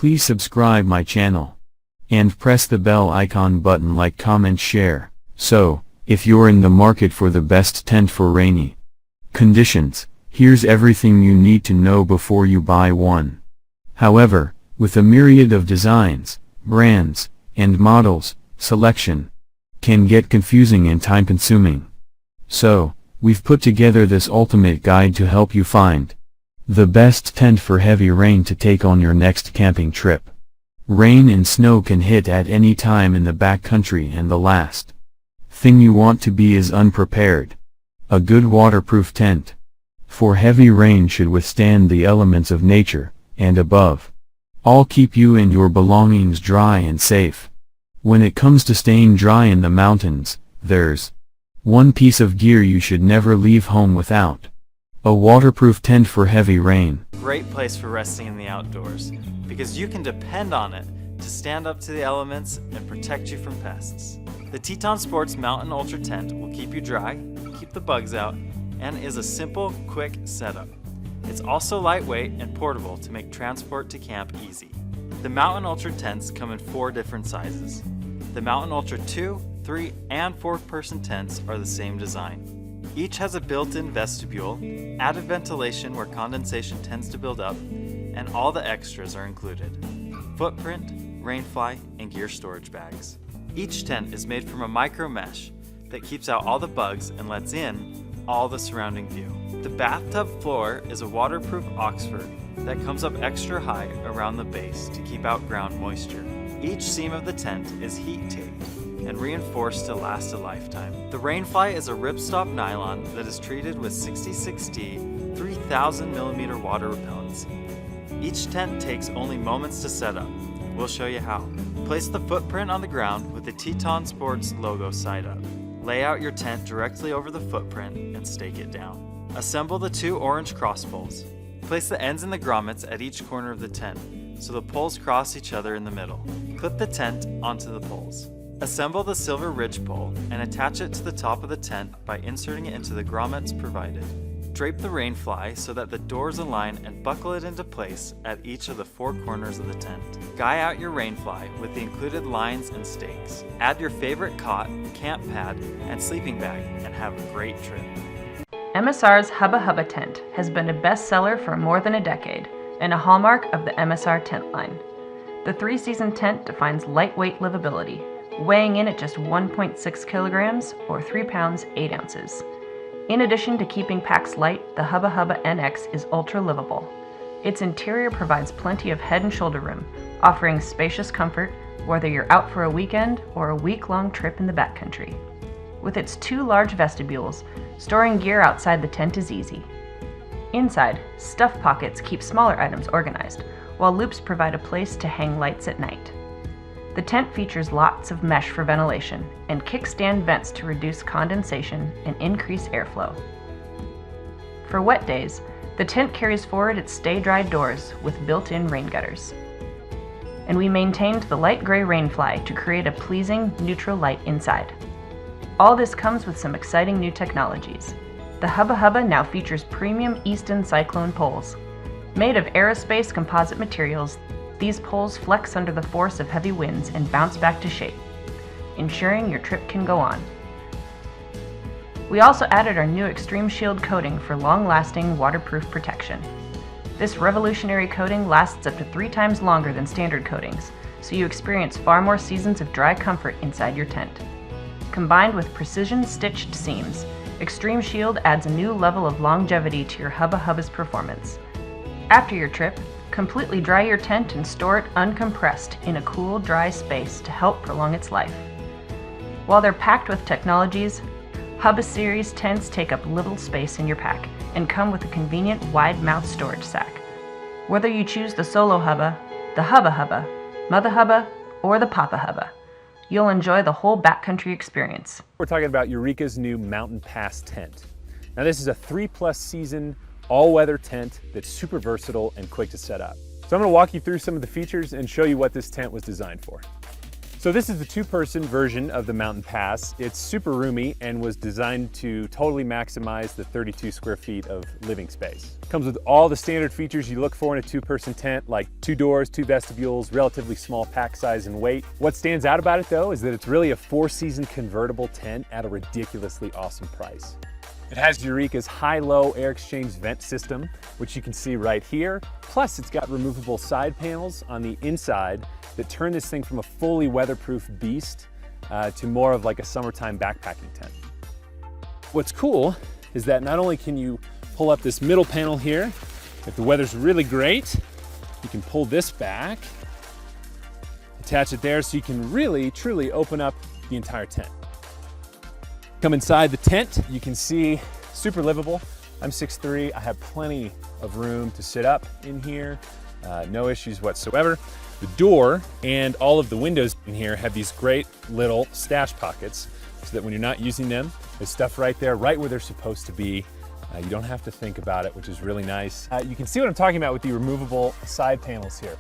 Please subscribe my channel. And press the bell icon button, like, comment, share. So, if you're in the market for the best tent for rainy conditions, here's everything you need to know before you buy one. However, with a myriad of designs, brands, and models, selection can get confusing and time-consuming. So, we've put together this ultimate guide to help you find the best tent for heavy rain to take on your next camping trip. Rain and snow can hit at any time in the backcountry, and the last thing you want to be is unprepared. A good waterproof tent for heavy rain should withstand the elements of nature, and above all, keep you and your belongings dry and safe. When it comes to staying dry in the mountains, there's one piece of gear you should never leave home without: a waterproof tent for heavy rain. Great place for resting in the outdoors, because you can depend on it to stand up to the elements and protect you from pests. The Teton Sports Mountain Ultra Tent will keep you dry, keep the bugs out, and is a simple, quick setup. It's also lightweight and portable to make transport to camp easy. The Mountain Ultra tents come in 4 different sizes. The Mountain Ultra 2, 3, and 4-person tents are the same design. Each has a built-in vestibule, added ventilation where condensation tends to build up, and all the extras are included: footprint, rainfly, and gear storage bags. Each tent is made from a micro mesh that keeps out all the bugs and lets in all the surrounding view. The bathtub floor is a waterproof Oxford that comes up extra high around the base to keep out ground moisture. Each seam of the tent is heat taped and reinforced to last a lifetime. The Rainfly is a ripstop nylon that is treated with 66D 3000 millimeter water repellency. Each tent takes only moments to set up. We'll show you how. Place the footprint on the ground with the Teton Sports logo side up. Lay out your tent directly over the footprint and stake it down. Assemble the 2 orange cross poles. Place the ends in the grommets at each corner of the tent, so the poles cross each other in the middle. Clip the tent onto the poles. Assemble the silver ridge pole and attach it to the top of the tent by inserting it into the grommets provided. Drape the Rainfly so that the doors align and buckle it into place at each of the 4 corners of the tent. Guy out your Rainfly with the included lines and stakes. Add your favorite cot, camp pad, and sleeping bag, and have a great trip. MSR's Hubba Hubba tent has been a bestseller for more than a decade and a hallmark of the MSR tent line. The 3-season tent defines lightweight livability, weighing in at just 1.6 kilograms or 3 pounds 8 ounces. In addition to keeping packs light, the Hubba Hubba NX is ultra livable. Its interior provides plenty of head and shoulder room, offering spacious comfort whether you're out for a weekend or a week-long trip in the backcountry. With its 2 large vestibules, storing gear outside the tent is easy. Inside, stuff pockets keep smaller items organized, while loops provide a place to hang lights at night. The tent features lots of mesh for ventilation and kickstand vents to reduce condensation and increase airflow. For wet days, the tent carries forward its stay-dry doors with built-in rain gutters. And we maintained the light gray Rainfly to create a pleasing, neutral light inside. All this comes with some exciting new technologies. The Hubba Hubba now features premium Easton Cyclone poles. Made of aerospace composite materials, these poles flex under the force of heavy winds and bounce back to shape, ensuring your trip can go on. We also added our new Extreme Shield coating for long-lasting waterproof protection. This revolutionary coating lasts up to 3 times longer than standard coatings, so you experience far more seasons of dry comfort inside your tent. Combined with precision-stitched seams, Extreme Shield adds a new level of longevity to your Hubba Hubba's performance. After your trip, completely dry your tent and store it uncompressed in a cool, dry space to help prolong its life. While they're packed with technologies, Hubba Series tents take up little space in your pack and come with a convenient wide-mouth storage sack. Whether you choose the Solo Hubba, the Hubba Hubba, Mother Hubba, or the Papa Hubba, you'll enjoy the whole backcountry experience. We're talking about Eureka's new Mountain Pass tent. Now this is a 3+ season all-weather tent that's super versatile and quick to set up. So I'm going to walk you through some of the features and show you what this tent was designed for. So this is the two-person version of the Mountain Pass. It's super roomy and was designed to totally maximize the 32 square feet of living space. Comes with all the standard features you look for in a two-person tent, like 2 doors, 2 vestibules, relatively small pack size and weight. What stands out about it though is that it's really a 4-season convertible tent at a ridiculously awesome price. It has Eureka's high-low air exchange vent system, which you can see right here. Plus, it's got removable side panels on the inside that turn this thing from a fully weatherproof beast to more of like a summertime backpacking tent. What's cool is that not only can you pull up this middle panel here, if the weather's really great, you can pull this back, attach it there so you can really, truly open up the entire tent. Come inside the tent, you can see super livable. I'm 6'3", I have plenty of room to sit up in here, no issues whatsoever. The door and all of the windows in here have these great little stash pockets so that when you're not using them, there's stuff right there, right where they're supposed to be. You don't have to think about it, which is really nice. You can see what I'm talking about with the removable side panels here.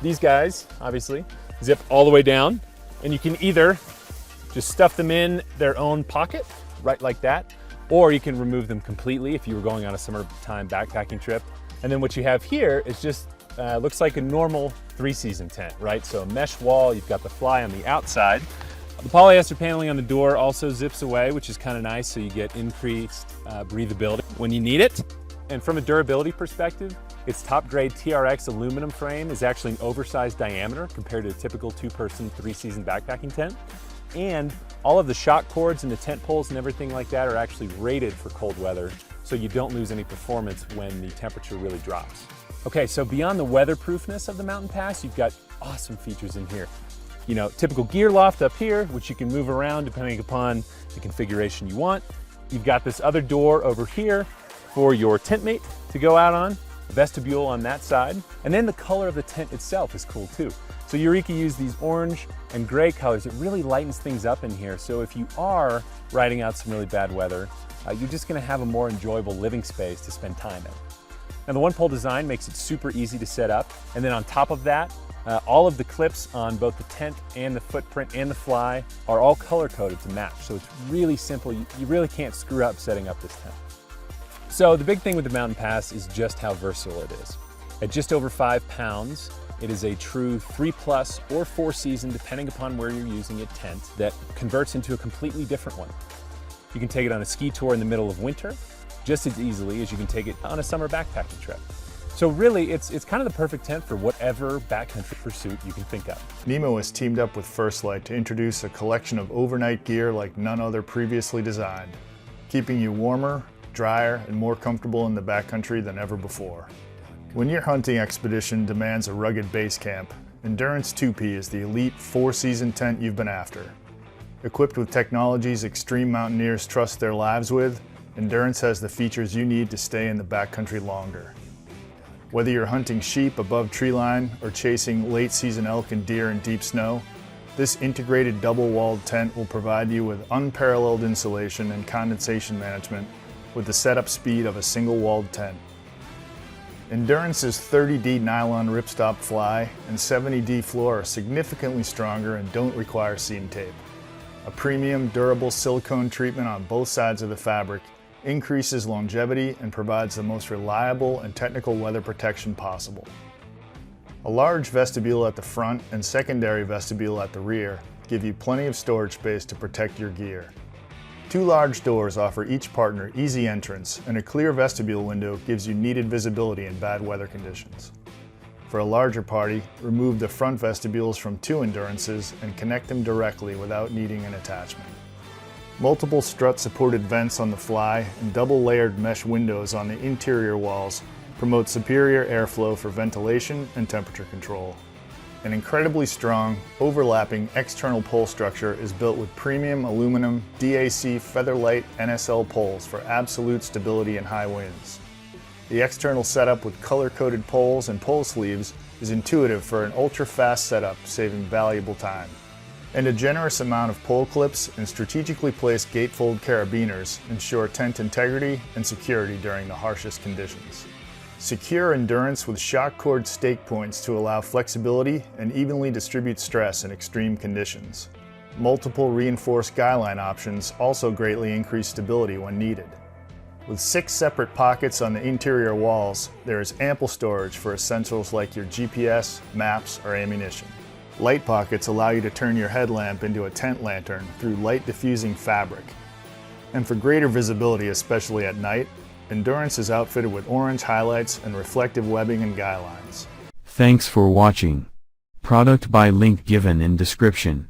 These guys, obviously, zip all the way down, and you can either just stuff them in their own pocket, right like that, or you can remove them completely if you were going on a summertime backpacking trip. And then what you have here is just, looks like a normal 3-season tent, right? So a mesh wall, you've got the fly on the outside. The polyester paneling on the door also zips away, which is kind of nice, so you get increased breathability when you need it. And from a durability perspective, its top-grade TRX aluminum frame is actually an oversized diameter compared to a typical 2-person 3-season backpacking tent. And all of the shock cords and the tent poles and everything like that are actually rated for cold weather, so you don't lose any performance when the temperature really drops. Okay, so beyond the weatherproofness of the Mountain Pass, you've got awesome features in here. You know, typical gear loft up here, which you can move around depending upon the configuration you want. You've got this other door over here for your tent mate to go out on, vestibule on that side. And then the color of the tent itself is cool too. So Eureka used these orange and gray colors. It really lightens things up in here. So if you are riding out some really bad weather, you're just gonna have a more enjoyable living space to spend time in. And the one-pole design makes it super easy to set up. And then on top of that, all of the clips on both the tent and the footprint and the fly are all color-coded to match. So it's really simple. You really can't screw up setting up this tent. So the big thing with the Mountain Pass is just how versatile it is. At just over 5 pounds, it is a true 3+ or 4-season, depending upon where you're using it, tent that converts into a completely different one. You can take it on a ski tour in the middle of winter, just as easily as you can take it on a summer backpacking trip. So really, it's kind of the perfect tent for whatever backcountry pursuit you can think of. Nemo has teamed up with First Light to introduce a collection of overnight gear like none other previously designed, keeping you warmer, drier, and more comfortable in the backcountry than ever before. When your hunting expedition demands a rugged base camp, Endurance 2P is the elite 4-season tent you've been after. Equipped with technologies extreme mountaineers trust their lives with, Endurance has the features you need to stay in the backcountry longer. Whether you're hunting sheep above treeline or chasing late-season elk and deer in deep snow, this integrated double-walled tent will provide you with unparalleled insulation and condensation management with the setup speed of a single-walled tent. Endurance's 30D nylon ripstop fly and 70D floor are significantly stronger and don't require seam tape. A premium, durable silicone treatment on both sides of the fabric increases longevity and provides the most reliable and technical weather protection possible. A large vestibule at the front and secondary vestibule at the rear give you plenty of storage space to protect your gear. 2 large doors offer each partner easy entrance, and a clear vestibule window gives you needed visibility in bad weather conditions. For a larger party, remove the front vestibules from 2 Endurances and connect them directly without needing an attachment. Multiple strut-supported vents on the fly and double-layered mesh windows on the interior walls promote superior airflow for ventilation and temperature control. An incredibly strong, overlapping external pole structure is built with premium aluminum DAC Featherlight NSL poles for absolute stability in high winds. The external setup with color-coded poles and pole sleeves is intuitive for an ultra-fast setup, saving valuable time. And a generous amount of pole clips and strategically placed gatefold carabiners ensure tent integrity and security during the harshest conditions. Secure endurance with shock cord stake points to allow flexibility and evenly distribute stress in extreme conditions. Multiple reinforced guy line options also greatly increase stability when needed. With 6 separate pockets on the interior walls, there is ample storage for essentials like your GPS, maps, or ammunition. Light pockets allow you to turn your headlamp into a tent lantern through light diffusing fabric. And for greater visibility, especially at night, Endurance is outfitted with orange highlights and reflective webbing and guy lines. Thanks for watching. Product by link given in description.